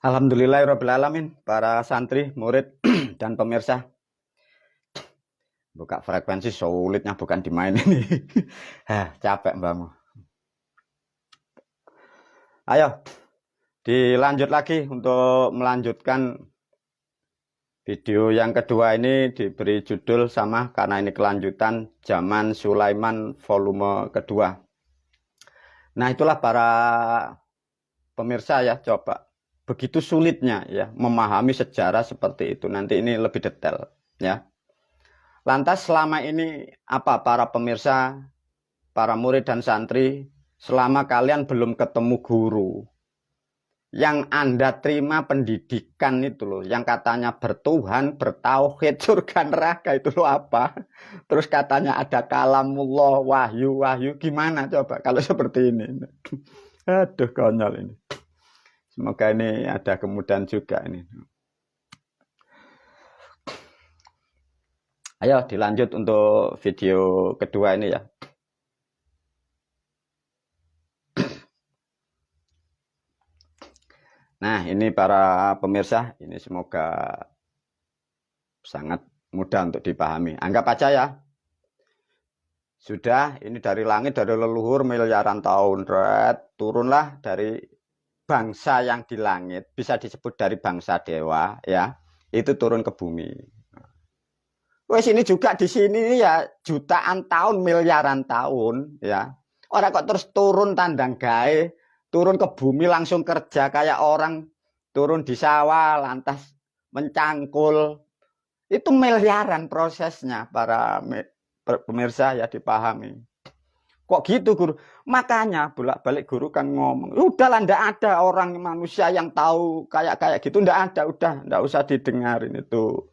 Alhamdulillahirrabbilalamin, para santri, murid, dan pemirsa. Buka frekuensi sulitnya bukan dimain ini. Capek mbakmu. Ayo, dilanjut lagi untuk melanjutkan video yang kedua ini diberi judul sama karena ini kelanjutan Zaman Sulaiman volume kedua. Nah itulah para pemirsa ya, coba. Begitu sulitnya ya memahami sejarah seperti itu. Nanti ini lebih detail ya. Lantas selama ini apa para pemirsa, para murid dan santri, selama kalian belum ketemu guru yang Anda terima pendidikan itu loh, yang katanya bertuhan, bertauhid, surga neraka itu loh apa? Terus katanya ada kalamullah, wahyu, gimana coba kalau seperti ini? Aduh konyol ini. Semoga ini ada kemudahan juga ini. Ayo dilanjut untuk video kedua ini ya. Nah ini para pemirsa, ini semoga sangat mudah untuk dipahami. Anggap aja ya. Sudah ini dari langit, dari leluhur miliaran tahun. Turunlah dari bangsa yang di langit, bisa disebut dari bangsa dewa ya, itu turun ke bumi. Wes ini juga di sini ya jutaan tahun, miliaran tahun ya. Orang kok terus turun tandang gawe, turun ke bumi langsung kerja kayak orang turun di sawah lantas mencangkul. Itu miliaran prosesnya para pemirsa ya dipahami. Kok gitu guru? Makanya bolak-balik guru kan ngomong, udahlah ndak ada orang manusia yang tahu kayak gitu, ndak ada, udah ndak usah didengarin itu.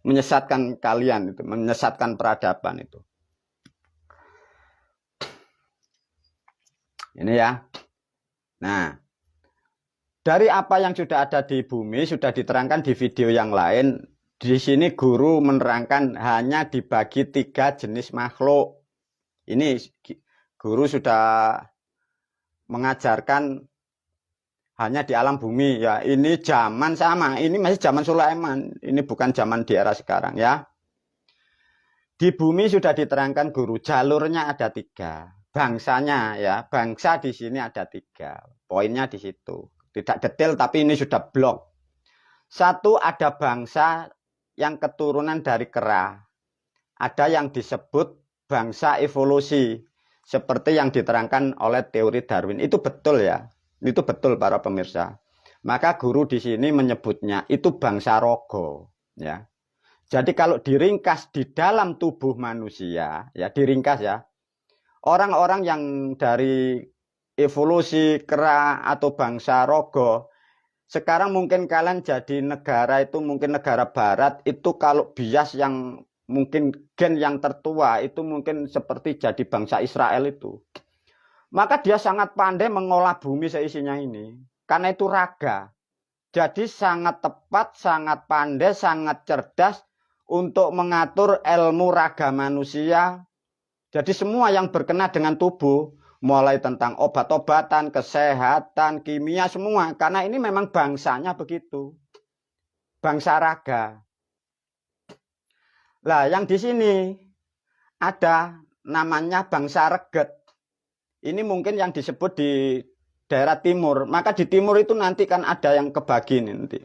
Menyesatkan kalian itu, menyesatkan peradaban itu. Ini ya. Nah, dari apa yang sudah ada di bumi sudah diterangkan di video yang lain. Di sini guru menerangkan hanya dibagi 3 jenis makhluk. Ini guru sudah mengajarkan hanya di alam bumi ya. Ini zaman sama, ini masih zaman Sulaiman. Ini bukan zaman di era sekarang ya. Di bumi sudah diterangkan guru, jalurnya ada 3. Bangsanya ya, bangsa di sini ada 3. Poinnya di situ. Tidak detail tapi ini sudah blok. 1 ada bangsa yang keturunan dari kera. Ada yang disebut bangsa evolusi seperti yang diterangkan oleh teori Darwin. Itu betul ya. Itu betul para pemirsa. Maka guru di sini menyebutnya itu bangsa rogo ya. Jadi kalau diringkas di dalam tubuh manusia ya, diringkas ya. Orang-orang yang dari evolusi kera atau bangsa rogo, sekarang mungkin kalian jadi negara itu mungkin negara barat itu kalau bias yang mungkin gen yang tertua itu mungkin seperti jadi bangsa Israel itu. Maka dia sangat pandai mengolah bumi seisinya ini. Karena itu raga. Jadi sangat tepat, sangat pandai, sangat cerdas untuk mengatur ilmu raga manusia. Jadi semua yang berkenaan dengan tubuh, mulai tentang obat-obatan, kesehatan, kimia, semua. Karena ini memang bangsanya begitu. Bangsa raga. Lah, yang di sini ada namanya bangsa reget. Ini mungkin yang disebut di daerah timur. Maka di timur itu nanti kan ada yang kebagi nanti.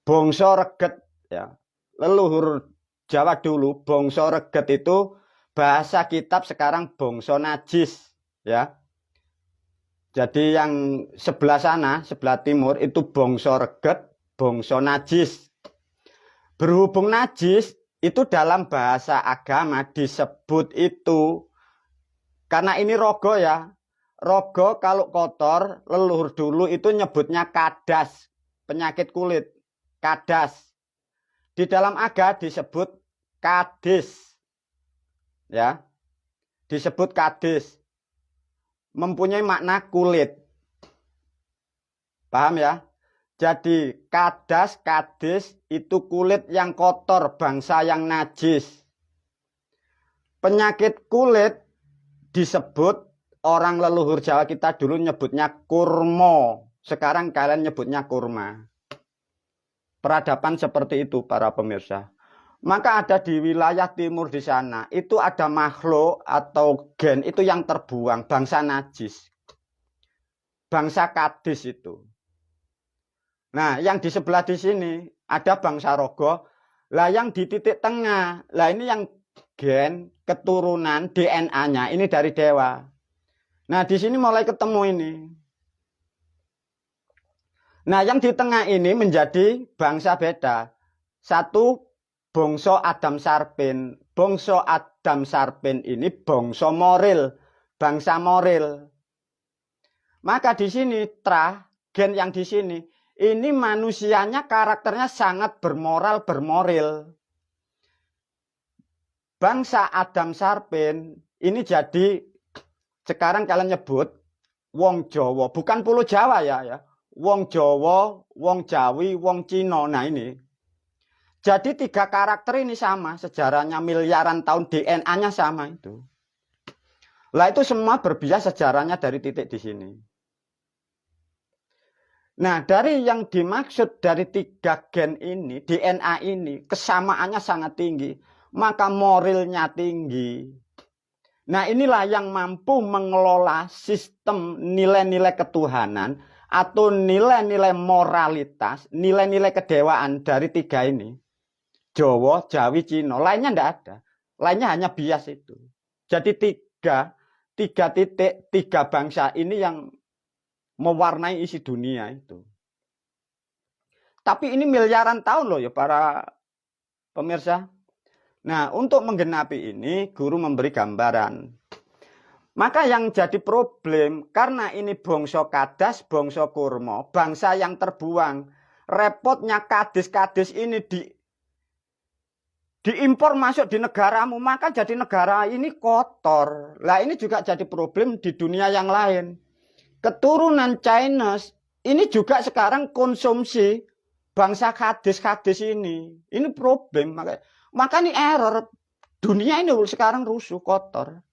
Bangsa reget ya. Leluhur Jawa dulu, bangsa reget itu bahasa kitab sekarang bangsa najis ya. Jadi yang sebelah sana, sebelah timur itu bangsa reget, bangsa najis. Berhubung najis itu dalam bahasa agama disebut itu, karena ini rogo ya. Rogo kalau kotor, leluhur dulu itu nyebutnya kadas, penyakit kulit, kadas. Di dalam agama disebut kadis. Ya. Disebut kadis. Mempunyai makna kulit. Paham ya? Jadi kadas, kadis itu kulit yang kotor, bangsa yang najis. Penyakit kulit disebut orang leluhur Jawa kita dulu nyebutnya kurmo. Sekarang kalian nyebutnya kurma. Peradaban seperti itu para pemirsa. Maka ada di wilayah timur di sana, itu ada makhluk atau gen itu yang terbuang, bangsa najis. Bangsa Kadis itu. Nah, yang di sebelah di sini ada bangsa Rogo. Lah yang di titik tengah, lah ini yang gen keturunan DNA-nya ini dari dewa. Nah, di sini mulai ketemu ini. Nah, yang di tengah ini menjadi bangsa beda. Satu, bangsa Adam Sarpin. Bangsa Adam Sarpin ini bangsa Moril, bangsa Moril. Maka di sini gen yang di sini, ini manusianya karakternya sangat bermoral, bermoril. Bangsa Adam Sarpin ini jadi sekarang kalian nyebut wong Jawa, bukan Pulau Jawa ya. Wong Jawa, wong Jawi, wong Cina. Nah ini. Jadi 3 karakter ini sama, sejarahnya miliaran tahun, DNA-nya sama itu. Lah itu semua berbias sejarahnya dari titik di sini. Nah, dari yang dimaksud dari 3 gen ini, DNA ini, kesamaannya sangat tinggi. Maka moralnya tinggi. Nah, inilah yang mampu mengelola sistem nilai-nilai ketuhanan atau nilai-nilai moralitas, nilai-nilai kedewaan dari 3 ini. Jawa, Jawi, Cina. Lainnya tidak ada. Lainnya hanya bias itu. Jadi 3 titik, 3 bangsa ini yang mewarnai isi dunia itu. Tapi ini miliaran tahun loh ya para pemirsa. Nah, untuk menggenapi ini, guru memberi gambaran. Maka yang jadi problem, karena ini bangsa Kadas, bangsa Kurma, bangsa yang terbuang. Repotnya Kadis-Kadis ini diimpor masuk di negaramu, maka jadi negara ini kotor. Lah ini juga jadi problem di dunia yang lain. Keturunan Chinese ini juga sekarang konsumsi bangsa Kadis-Kadis ini. Ini problem. Maka ini error. Dunia ini sekarang rusuh, kotor.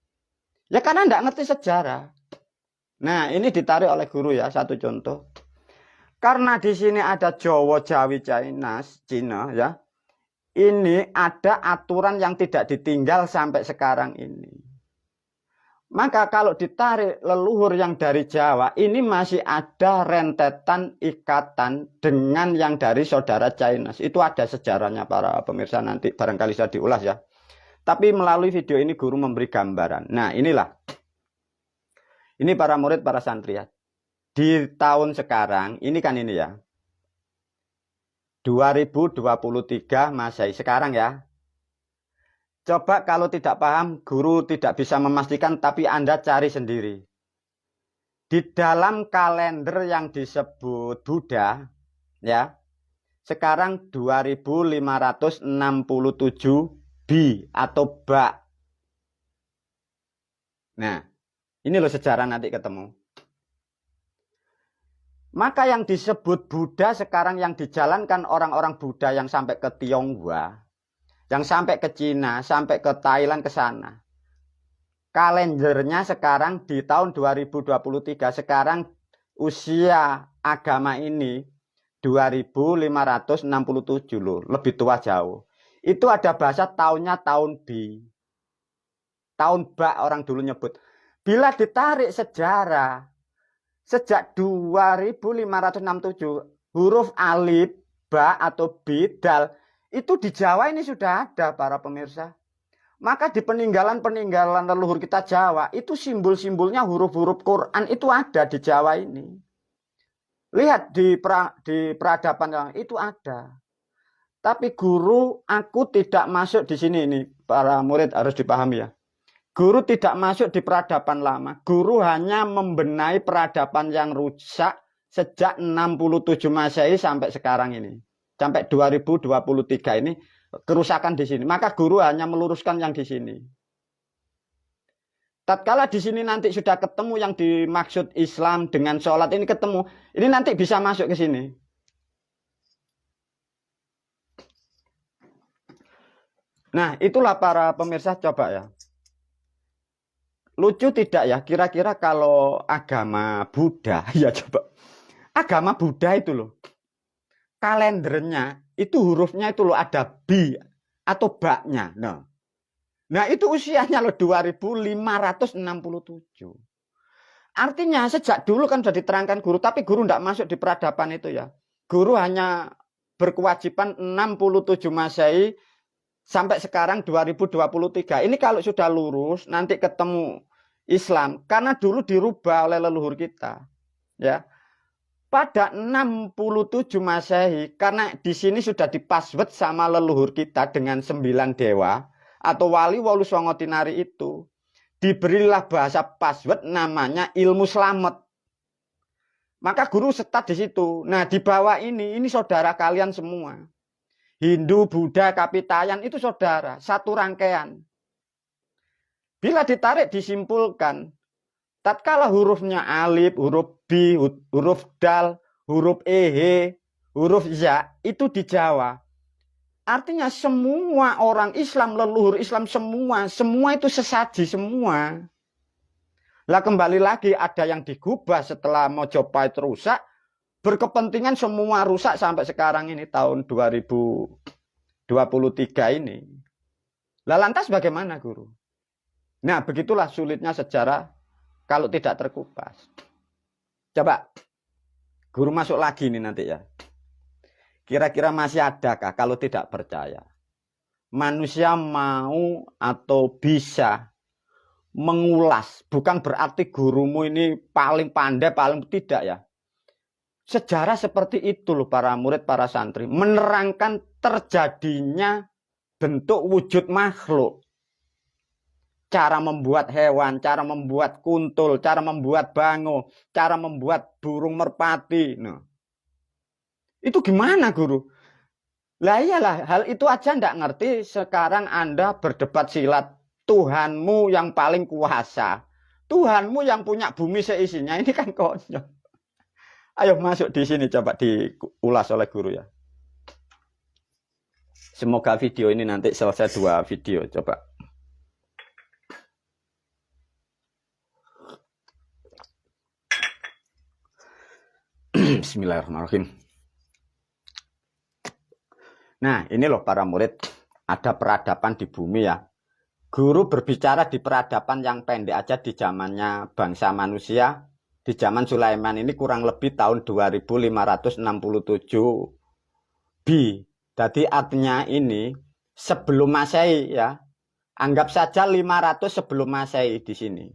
Ya karena tidak ngerti sejarah. Nah ini ditarik oleh guru ya, satu contoh. Karena di sini ada Jawa, Jawi, Cina ya. Ini ada aturan yang tidak ditinggal sampai sekarang ini. Maka kalau ditarik leluhur yang dari Jawa, ini masih ada rentetan ikatan dengan yang dari saudara Chinese. Itu ada sejarahnya para pemirsa, nanti barangkali saya diulas ya. Tapi melalui video ini guru memberi gambaran. Nah inilah. Ini para murid, para santri ya. Di tahun sekarang, ini kan ini ya. 2023 Masehi sekarang ya. Coba kalau tidak paham, guru tidak bisa memastikan, tapi Anda cari sendiri. Di dalam kalender yang disebut Buddha, ya, sekarang 2567 Bi atau Ba. Nah, ini loh sejarah nanti ketemu. Maka yang disebut Buddha sekarang yang dijalankan orang-orang Buddha yang sampai ke Tionghoa, yang sampai ke Cina, sampai ke Thailand, ke sana. Kalendernya sekarang di tahun 2023, sekarang usia agama ini 2567 loh, lebih tua jauh. Itu ada bahasa tahunnya tahun Bi. Tahun Ba orang dulu nyebut. Bila ditarik sejarah, sejak 2567, huruf alif, ba atau bidal, itu di Jawa ini sudah ada para pemirsa. Maka di peninggalan-peninggalan leluhur kita Jawa, itu simbol-simbolnya huruf-huruf Quran itu ada di Jawa ini. Lihat di peradaban itu ada. Tapi guru, aku tidak masuk di sini ini. Para murid harus dipahami ya. Guru tidak masuk di peradaban lama. Guru hanya membenahi peradaban yang rusak sejak 67 Masehi sampai sekarang ini. Sampai 2023 ini kerusakan di sini. Maka guru hanya meluruskan yang di sini. Tatkala di sini nanti sudah ketemu yang dimaksud Islam dengan sholat ini ketemu. Ini nanti bisa masuk ke sini. Nah itulah para pemirsa, coba ya. Lucu tidak ya, kira-kira kalau agama Buddha, ya coba. Agama Buddha itu loh. Kalendernya itu hurufnya itu loh ada bi atau baknya. Nah itu usianya loh 2567. Artinya sejak dulu kan sudah diterangkan guru, tapi guru tidak masuk di peradaban itu ya. Guru hanya berkewajiban 67 Masehi sampai sekarang 2023. Ini kalau sudah lurus nanti ketemu Islam, karena dulu dirubah oleh leluhur kita. Ya. Pada 67 Masehi, karena di sini sudah dipaswet sama leluhur kita dengan 9 dewa atau wali walu songo tinari itu, diberilah bahasa password namanya ilmu selamat. Maka guru setat di situ. Nah, di bawah ini saudara kalian semua. Hindu, Buddha, Kapitayan itu saudara, satu rangkaian. Bila ditarik disimpulkan, tatkala hurufnya alif, huruf b, huruf dal, huruf ehe, huruf za itu di Jawa. Artinya semua orang Islam, leluhur Islam semua itu sesaji semua. Lah kembali lagi ada yang digubah setelah Mojopahit rusak, berkepentingan semua rusak sampai sekarang ini tahun 2023 ini. Lah lantas bagaimana guru? Nah begitulah sulitnya sejarah kalau tidak terkupas. Coba guru masuk lagi nih nanti ya. Kira-kira masih adakah kalau tidak percaya? Manusia mau atau bisa mengulas, bukan berarti gurumu ini paling pandai, paling tidak ya. Sejarah seperti itu loh para murid, para santri. Menerangkan terjadinya bentuk wujud makhluk. Cara membuat hewan, cara membuat kuntul, cara membuat bango, cara membuat burung merpati. Nah. Itu gimana guru? Lah iyalah, hal itu aja ndak ngerti. Sekarang Anda berdebat silat. Tuhanmu yang paling kuasa. Tuhanmu yang punya bumi seisinya. Ini kan konyol. Ayo masuk di sini coba diulas oleh guru ya. Semoga video ini nanti selesai 2 video. Coba. Bismillahirrahmanirrahim. Nah, ini loh para murid, ada peradaban di bumi ya. Guru berbicara di peradaban yang pendek aja di zamannya bangsa manusia. Di zaman Sulaiman ini kurang lebih tahun 2567 B. Jadi artinya ini sebelum Masehi ya. Anggap saja 500 sebelum Masehi di sini.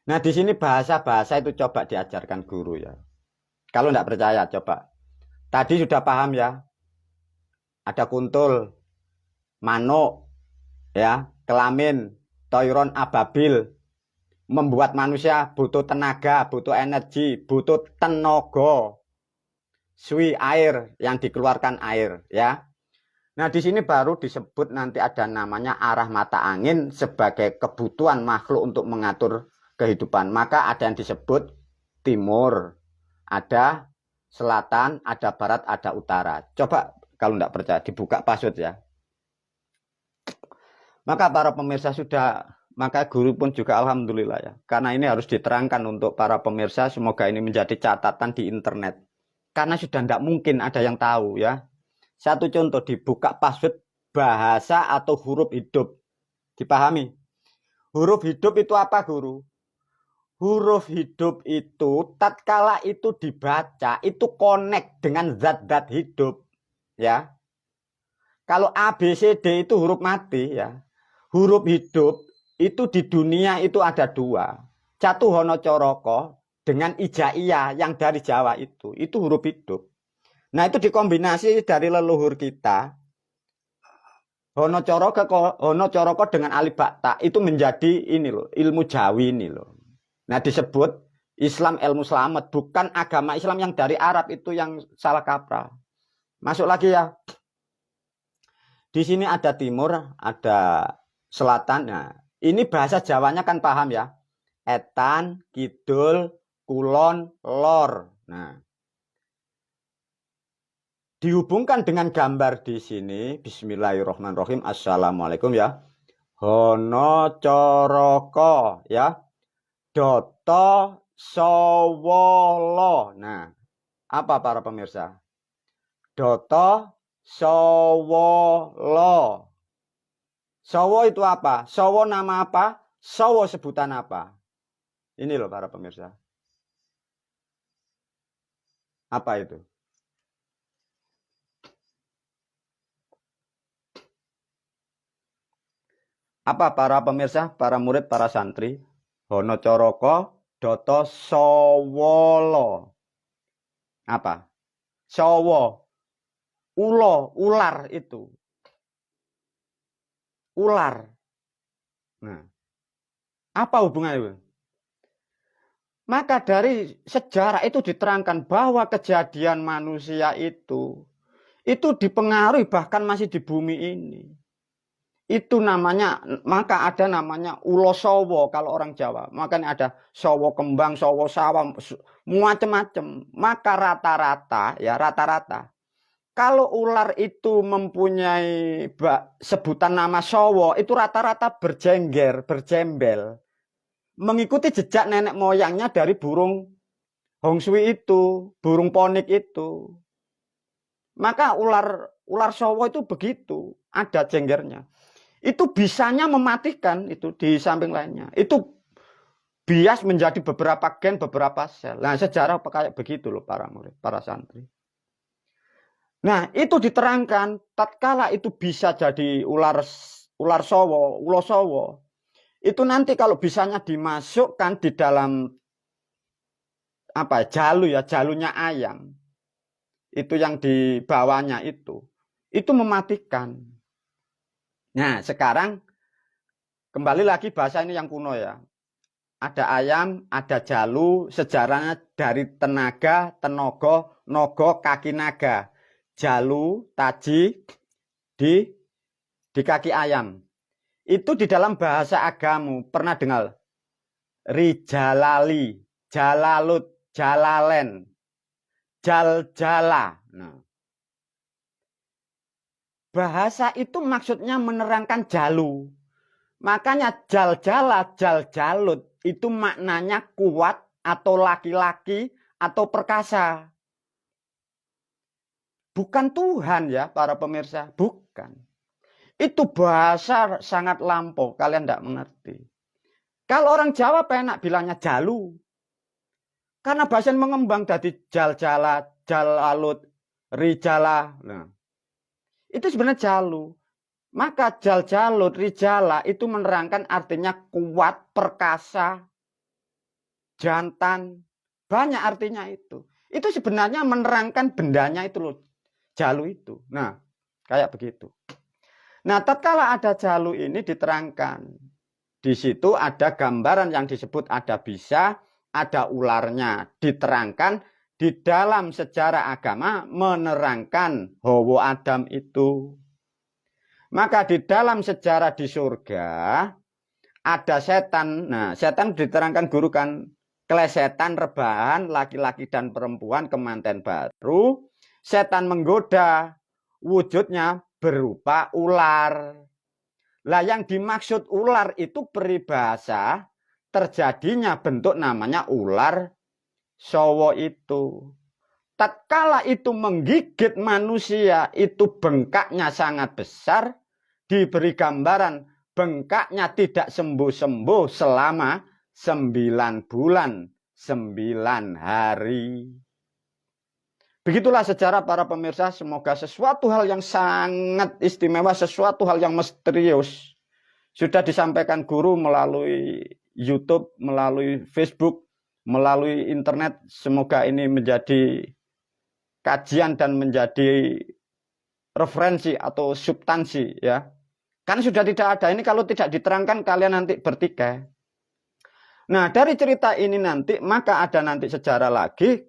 Nah, di sini bahasa-bahasa itu coba diajarkan guru ya. Kalau tidak percaya coba. Tadi sudah paham ya. Ada kuntul, manuk, ya, kelamin, toiron ababil. Membuat manusia butuh tenaga, butuh energi, butuh tenaga. Sui air yang dikeluarkan air, ya. Nah, di sini baru disebut nanti ada namanya arah mata angin sebagai kebutuhan makhluk untuk mengatur kehidupan. Maka ada yang disebut timur, ada selatan, ada barat, ada utara. Coba kalau tidak percaya, dibuka password ya. Maka para pemirsa maka guru pun juga alhamdulillah ya. Karena ini harus diterangkan untuk para pemirsa, semoga ini menjadi catatan di internet. Karena sudah tidak mungkin ada yang tahu ya. Satu contoh, dibuka password bahasa atau huruf hidup. Dipahami? Huruf hidup itu apa guru? Huruf hidup itu tatkala itu dibaca, itu connect dengan zat-zat hidup. Ya, kalau A, B, C, D itu huruf mati ya. Huruf hidup itu di dunia itu ada 2. Catu Hono Coroko dengan Ijaiyah yang dari Jawa itu huruf hidup. Nah itu dikombinasi dari leluhur kita. Hono Coroko dengan alif bakta itu menjadi ini loh, ilmu Jawi ini loh. Nah disebut Islam ilmu selamat, bukan agama Islam yang dari Arab itu yang salah kaprah. Masuk lagi ya. Di sini ada timur, ada selatan. Nah, ini bahasa Jawanya kan paham ya. Etan, kidul, kulon, lor. Nah, dihubungkan dengan gambar di sini. Bismillahirrahmanirrahim. Assalamualaikum ya. Hono Coroko ya. Doto Sawala. Nah, apa para pemirsa? Doto Sawala. Sawa itu apa? Sawa nama apa? Sawa sebutan apa? Ini loh para pemirsa. Apa itu? Apa para pemirsa, para murid, para santri? Hono Coroko, Doto Sawala. Apa? Sawa. Ular itu. Ular. Nah, apa hubungannya? Maka dari sejarah itu diterangkan bahwa kejadian manusia itu dipengaruhi bahkan masih di bumi ini. Itu namanya, maka ada namanya ulo sowo kalau orang Jawa. Makanya ada sowo kembang, sowo sawah, macam-macam. Maka rata-rata, ya rata-rata. Kalau ular itu mempunyai sebutan nama sowo, itu rata-rata berjembel. Mengikuti jejak nenek moyangnya dari burung hongsui itu, burung ponik itu. Maka ular sowo itu begitu, ada jenggernya. Itu bisanya mematikan itu di samping lainnya. Itu bias menjadi beberapa gen, beberapa sel. Nah, sejarah kayak begitu loh para murid, para santri. Nah, itu diterangkan tatkala itu bisa jadi ular sowo, ulo sowo. Itu nanti kalau bisanya dimasukkan di dalam apa jalu ya, jalunya ayam. Itu yang di bawahnya itu mematikan. Nah, sekarang kembali lagi bahasa ini yang kuno ya. Ada ayam, ada jalu, sejarahnya dari tenaga, tenogo, nogo, kaki naga. Jalu, taji di kaki ayam. Itu di dalam bahasa agamu pernah dengar? Rijalali, Jalalut, Jalalen, Jaljala. Nah, bahasa itu maksudnya menerangkan jalu. Makanya jaljala, jaljalut itu maknanya kuat atau laki-laki atau perkasa. Bukan Tuhan ya para pemirsa, bukan. Itu bahasa sangat lampau, kalian tidak mengerti. Kalau orang Jawa penak bilangnya jalu. Karena bahasa yang mengembang dari jaljala, jalalut, rijala. Nah, itu sebenarnya jalu. Maka jaljalut, rijala itu menerangkan artinya kuat, perkasa, jantan. Banyak artinya itu. Itu sebenarnya menerangkan bendanya itu loh. Jalu itu. Nah, kayak begitu. Nah, tatkala ada jalu ini diterangkan. Di situ ada gambaran yang disebut ada bisa, ada ularnya. Diterangkan di dalam sejarah agama menerangkan Hawa Adam itu. Maka di dalam sejarah di surga ada setan. Nah, setan diterangkan guru kan klesetan rebahan laki-laki dan perempuan kemanten baru. Setan menggoda, wujudnya berupa ular. Lah yang dimaksud ular itu peribahasa terjadinya bentuk namanya ular sowo itu. Tatkala itu menggigit manusia itu bengkaknya sangat besar. Diberi gambaran bengkaknya tidak sembuh-sembuh selama 9 bulan 9 hari. Begitulah sejarah para pemirsa. Semoga sesuatu hal yang sangat istimewa, sesuatu hal yang misterius sudah disampaikan guru melalui YouTube, melalui Facebook, melalui internet. Semoga ini menjadi kajian dan menjadi referensi atau substansi ya. Karena sudah tidak ada ini, kalau tidak diterangkan kalian nanti bertikai. Nah, dari cerita ini nanti maka ada nanti sejarah lagi.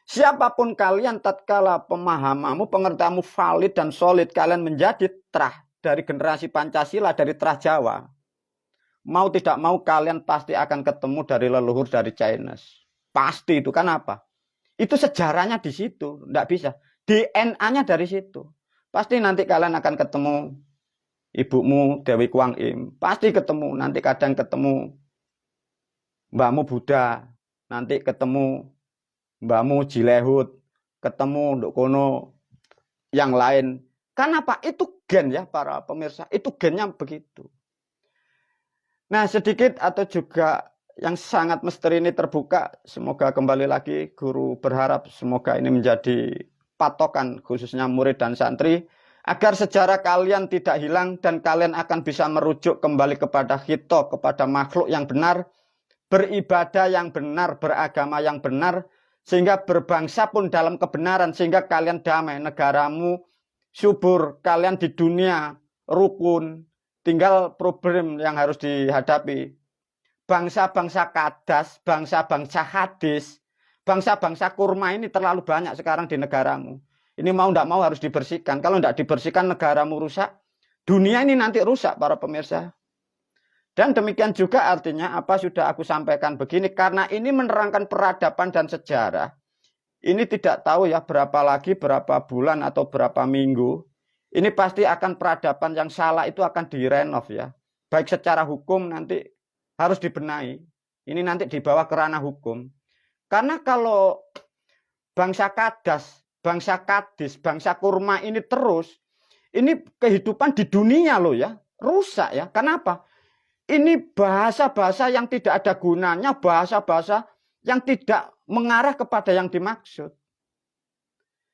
Siapapun kalian tatkala pemahamanmu, pengertianmu valid dan solid, kalian menjadi terah dari generasi Pancasila, dari terah Jawa. Mau tidak mau kalian pasti akan ketemu dari leluhur dari Chinese. Pasti itu kan apa? Itu sejarahnya di situ, tidak bisa. DNA-nya dari situ. Pasti nanti kalian akan ketemu ibumu Dewi Kuang Im. Pasti ketemu, nanti kadang ketemu mbahmu Buddha. nanti ketemu mbamu Jilehut, ketemu nduk kono yang lain. Karena apa? Itu gen ya para pemirsa, itu gennya begitu. Nah, sedikit atau juga yang sangat misteri ini terbuka, semoga kembali lagi guru berharap semoga ini menjadi patokan khususnya murid dan santri agar sejarah kalian tidak hilang dan kalian akan bisa merujuk kembali kepada kita, kepada makhluk yang benar, beribadah yang benar, beragama yang benar, sehingga berbangsa pun dalam kebenaran, sehingga kalian damai, negaramu subur, kalian di dunia rukun. Tinggal problem yang harus dihadapi. Bangsa-bangsa kadas, bangsa-bangsa hadis, bangsa-bangsa kurma ini terlalu banyak sekarang di negaramu. Ini mau tidak mau harus dibersihkan. Kalau tidak dibersihkan negaramu rusak, dunia ini nanti rusak para pemirsa. Dan demikian juga artinya apa sudah aku sampaikan begini, karena ini menerangkan peradaban dan sejarah. Ini tidak tahu ya berapa lagi, berapa bulan atau berapa minggu. Ini pasti akan peradaban yang salah itu akan direnov ya. Baik secara hukum nanti harus dibenahi. Ini nanti dibawa ke ranah hukum. Karena kalau bangsa kadas, bangsa kadis, bangsa kurma ini terus, ini kehidupan di dunia loh ya, rusak ya. Kenapa? Ini bahasa-bahasa yang tidak ada gunanya, bahasa-bahasa yang tidak mengarah kepada yang dimaksud.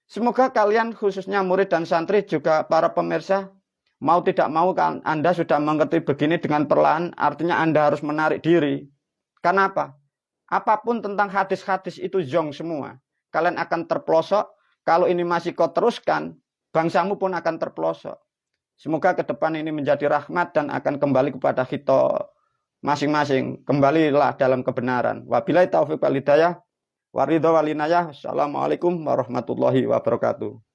Semoga kalian khususnya murid dan santri juga para pemirsa mau tidak mau kan Anda sudah mengerti begini dengan perlahan, artinya Anda harus menarik diri. Kenapa? Apapun tentang hadis-hadis itu zong semua. Kalian akan terpelosok. Kalau ini masih kau teruskan, bangsamu pun akan terpelosok. Semoga ke depan ini menjadi rahmat dan akan kembali kepada kita masing-masing. Kembalilah dalam kebenaran. Wabillahi taufiq wal hidayah. Waridho walinayah. Assalamualaikum warahmatullahi wabarakatuh.